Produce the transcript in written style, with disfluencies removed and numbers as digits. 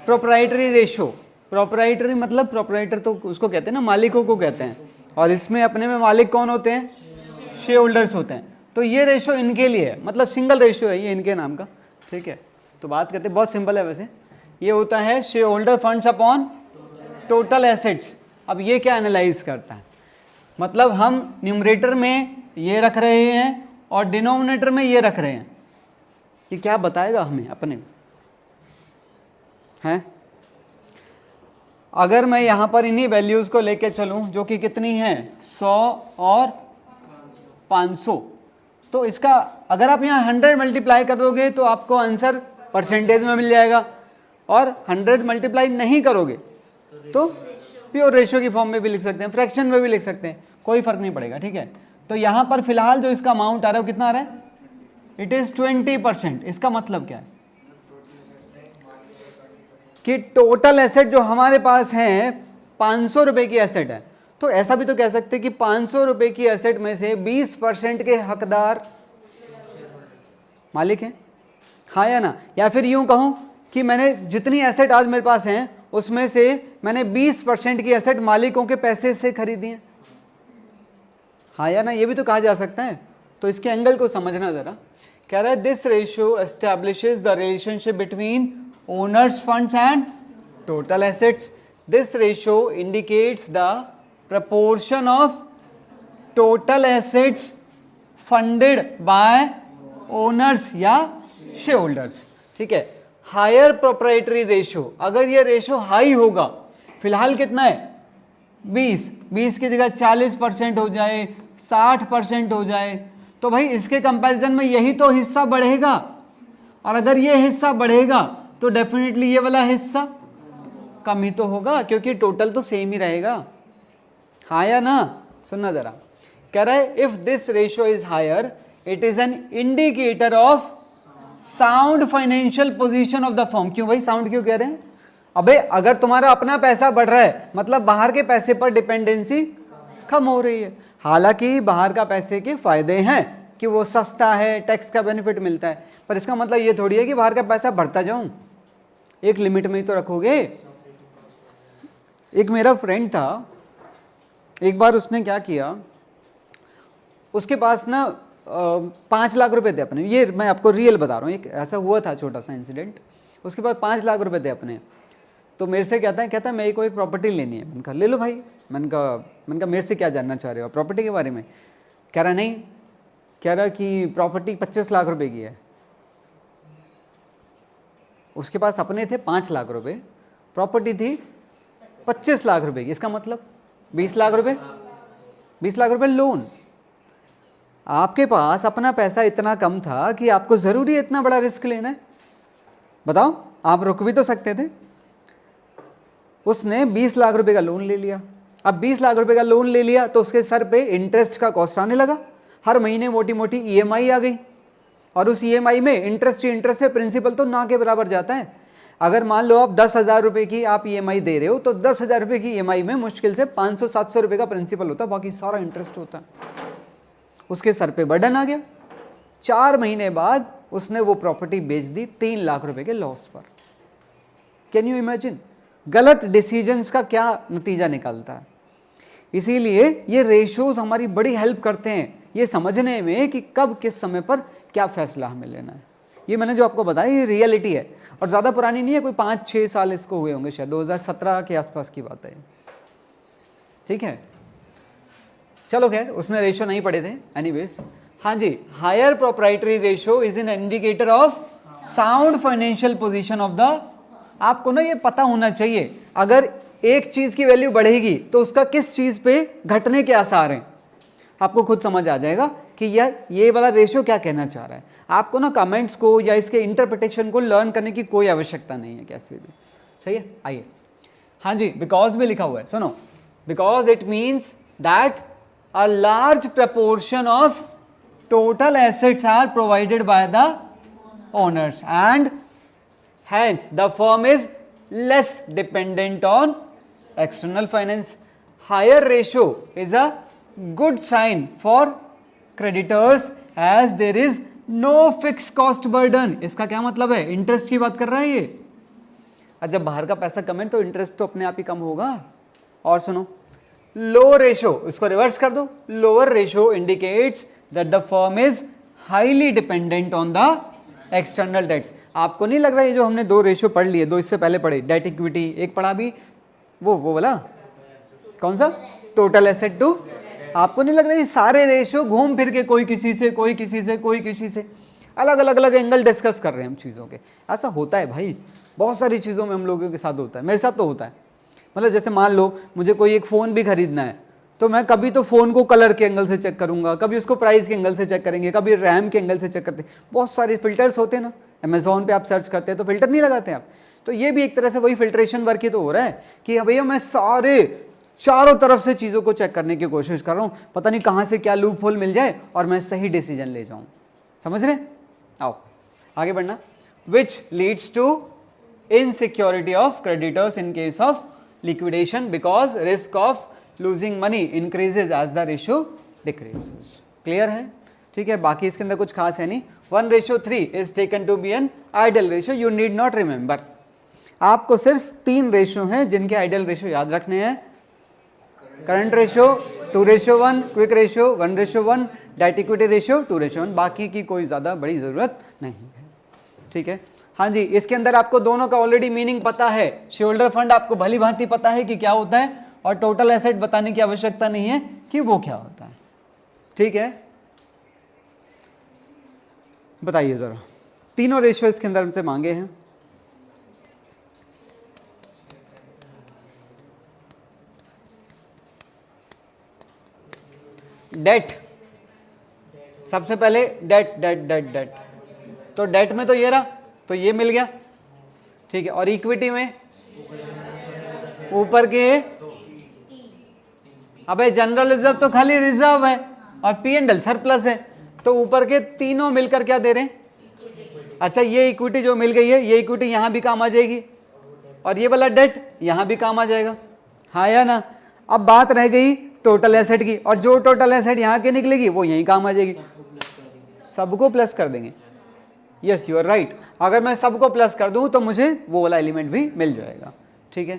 Proprietary ratio, proprietary मतलब proprietor तो उसको कहते हैं ना, मालिकों को कहते हैं, और इसमें अपने में मालिक कौन होते हैं? शेयर होल्डर्स होते हैं। तो ये रेशो इनके लिए है, मतलब सिंगल रेशो है ये इनके नाम का, ठीक है। तो बात करते हैं, बहुत सिंपल है वैसे, ये होता है share holder funds upon total assets. अब ये क्या एनालाइज करता है, मतलब हम न्यूमरेटर में ये रख रहे हैं और डिनोमिनेटर में ये रख रहे हैं, ये क्या बताएगा हमें अपने हैं? अगर मैं यहाँ पर इन्हीं वैल्यूज़ को लेके चलूँ जो कि कितनी हैं, 100 और 500, तो इसका अगर आप यहाँ 100 मल्टीप्लाई कर दोगे तो आपको आंसर परसेंटेज में मिल जाएगा, और 100 मल्टीप्लाई नहीं करोगे तो प्योर रेशियो की फॉर्म में भी लिख सकते हैं, फ्रैक्शन में भी लिख सकते हैं, कोई फर्क नहीं पड़ेगा, ठीक है। तो यहाँ पर फिलहाल जो इसका अमाउंट आ रहा है वो कितना आ रहा है? It is 20%। इसका मतलब क्या है कि टोटल एसेट जो हमारे पास है 500 रुपए की एसेट है, तो ऐसा भी तो कह सकते हैं कि 500 रुपए की एसेट में से 20% के हकदार मालिक हैं, हाँ या ना? या फिर यूं कहूं कि मैंने जितनी एसेट आज मेरे पास हैं उसमें से मैंने 20% की एसेट मालिकों के पैसे से खरीदी है, हाँ या ना? ये भी तो कहा जा सकता है। तो इसके एंगल को समझना जरा। कह रहा है this ratio establishes the relationship between owners funds and total assets. This ratio indicates the proportion of total assets funded by owners या शेयर होल्डर्स, ठीक है। हायर प्रोप्राइटरी रेशियो, अगर ये रेशियो हाई होगा, फिलहाल कितना है 20 की जगह 40% हो जाए, 60% हो जाए, तो भाई इसके कंपैरिजन में यही तो हिस्सा बढ़ेगा, और अगर ये हिस्सा बढ़ेगा तो डेफिनेटली ये वाला हिस्सा कम ही तो होगा, क्योंकि टोटल तो सेम ही रहेगा, हाँ या ना? सुनना जरा, कह रहा है if this ratio is higher it is an indicator of sound financial position of the firm. क्यों भाई साउंड क्यों कह रहे हैं? अबे अगर तुम्हारा अपना पैसा बढ़ रहा है मतलब बाहर के पैसे पर डिपेंडेंसी कम हो रही है। हालांकि बाहर का पैसे के फायदे हैं कि वो सस्ता है, टैक्स का बेनिफिट मिलता है, पर इसका मतलब ये थोड़ी है कि बाहर का पैसा बढ़ता जाऊं, एक लिमिट में ही तो रखोगे। एक मेरा फ्रेंड था, एक बार उसने क्या किया, उसके पास ना 5 लाख रुपए थे अपने, ये मैं आपको रियल बता रहा हूँ, एक ऐसा हुआ था छोटा सा इंसिडेंट। उसके पास 5 लाख रुपए थे अपने, तो मेरे से कहता है मेरे को एक प्रॉपर्टी लेनी है। मैंने कहा ले लो भाई। मैंने कहा मेरे से क्या जानना चाह रहे हो प्रॉपर्टी के बारे में? कह रहा नहीं, कह रहा कि प्रॉपर्टी 25 लाख रुपए की है। उसके पास अपने थे 5 लाख रुपए, प्रॉपर्टी थी 25 लाख रुपए की, इसका मतलब 20 लाख रुपए, 20 लाख रुपए लोन। आपके पास अपना पैसा इतना कम था कि आपको ज़रूरी है इतना बड़ा रिस्क लेना है? बताओ, आप रुक भी तो सकते थे। उसने 20 लाख रुपए का लोन ले लिया। अब 20 लाख रुपए का लोन ले लिया तो उसके सर पे इंटरेस्ट का कॉस्ट आने लगा, हर महीने मोटी मोटी ईएमआई आ गई, और उस ईएमआई में इंटरेस्ट है, प्रिंसिपल तो ना के बराबर जाता है। अगर मान लो आप 10,000 रुपये की आप ईएमआई दे रहे हो तो 10,000 रुपये की ईएमआई में मुश्किल से 500-700 रुपये का प्रिंसिपल होता है, बाकी सारा इंटरेस्ट होता है। उसके सर पे बर्डन आ गया। 4 महीने बाद उसने वो प्रॉपर्टी बेच दी 3 लाख रुपए के लॉस पर। कैन यू इमेजिन गलत डिसीजंस का क्या नतीजा निकलता है? इसीलिए ये रेशियोज हमारी बड़ी हेल्प करते हैं ये समझने में कि कब किस समय पर क्या फैसला हमें लेना है। ये मैंने जो आपको बताया ये रियलिटी है, और ज़्यादा पुरानी नहीं है, कोई 5-6 साल इसको हुए होंगे, शायद 2017 के आसपास की बात है, ठीक है। चलो खैर, उसने रेशियो नहीं पढ़े थे, एनीवेज। हाँ जी, higher proprietary ratio is an indicator of sound financial position of the. आपको ना ये पता होना चाहिए, अगर एक चीज की वैल्यू बढ़ेगी तो उसका किस चीज पे घटने के आसार हैं, आपको खुद समझ आ जाएगा कि ये वाला रेशियो क्या कहना चाह रहा है। आपको ना कमेंट्स को या इसके इंटरप्रिटेशन को लर्न करने की कोई आवश्यकता नहीं है कैसे भी, सही है। आइए, हाँ जी, बिकॉज भी लिखा हुआ है, सुनो। Because it means that a large proportion of total assets are provided by the owners and hence the firm is less dependent on external finance. Higher ratio is a good sign for creditors as there is no fixed cost burden. इसका क्या मतलब है? Interest की बात कर रहा है ये। और जब बाहर का पैसा कम है तो इंटरेस्ट तो अपने आप ही कम होगा। और सुनो, लो रेशो, इसको रिवर्स कर दो, lower ratio indicates that the firm is highly dependent on the external debts. आपको नहीं लग रहा है ये जो हमने दो रेशो पढ़ लिए, दो इससे पहले पढ़े, डेट इक्विटी एक पढ़ा भी, वो वाला कौन सा, टोटल एसेट टू, आपको नहीं लग रहा है सारे रेशो घूम फिर के कोई किसी से कोई किसी से कोई किसी से अलग अलग अलग एंगल डिस्कस कर रहे हैं हम चीज़ों के। ऐसा होता है भाई, बहुत सारी चीज़ों में हम लोगों के साथ होता है, मेरे साथ तो होता है। मतलब जैसे मान लो मुझे कोई एक फ़ोन भी खरीदना है, तो मैं कभी तो फ़ोन को कलर के एंगल से चेक करूंगा, कभी उसको प्राइस के एंगल से चेक करेंगे, कभी रैम के एंगल से चेक करते हैं, बहुत सारे फिल्टर्स होते हैं ना। अमेज़ॉन पे आप सर्च करते हैं तो फिल्टर नहीं लगाते आप, तो ये भी एक तरह से वही फिल्ट्रेशन वर्क ही तो हो रहा है कि भैया मैं सारे चारों तरफ से चीज़ों को चेक करने की कोशिश कर रहा हूँ, पता नहीं कहाँ से क्या लूप होल मिल जाए और मैं सही डिसीजन ले जाऊँ। समझ रहे? आओ आगे बढ़ना। Which leads to insecurity of creditors in case of liquidation because risk of losing money increases as the ratio decreases. Clear है? ठीक है, बाकी इसके अंदर कुछ खास है नहीं। 1:3 is taken to be an ideal ratio, you need not remember. आपको सिर्फ 3 रेशियो हैं जिनके आइडियल रेशियो याद रखने हैं, current ratio 2:1, quick ratio 1:1, debt equity ratio 2:1, बाकी की कोई ज़्यादा बड़ी ज़रूरत नहीं है। ठीक है, हाँ जी, इसके अंदर आपको दोनों का ऑलरेडी मीनिंग पता है। शेयरहोल्डर फंड आपको भली भांति पता है कि क्या होता है, और टोटल एसेट बताने की आवश्यकता नहीं है कि वो क्या होता है। ठीक है, बताइए ज़रा, तीनों रेशियो इसके अंदर हमसे मांगे हैं। डेट, सबसे पहले डेट डेट डेट डेट, तो डेट में तो ये रहा, तो ये मिल गया। ठीक है, और इक्विटी में ऊपर के, अबे जनरल रिजर्व तो खाली रिजर्व है और P&L सरप्लस है, तो ऊपर के तीनों मिलकर क्या दे रहे हैं? अच्छा, ये इक्विटी जो मिल गई है, ये इक्विटी यहां भी काम आ जाएगी और ये वाला डेट यहां भी काम आ जाएगा, हाँ या ना? अब बात रह गई टोटल एसेट की, और जो टोटल एसेट यहाँ के निकलेगी वो यहीं काम आ जाएगी। सबको प्लस कर देंगे। Yes, you are right. अगर मैं सबको प्लस कर दूं तो मुझे वो वाला एलिमेंट भी मिल जाएगा। ठीक है,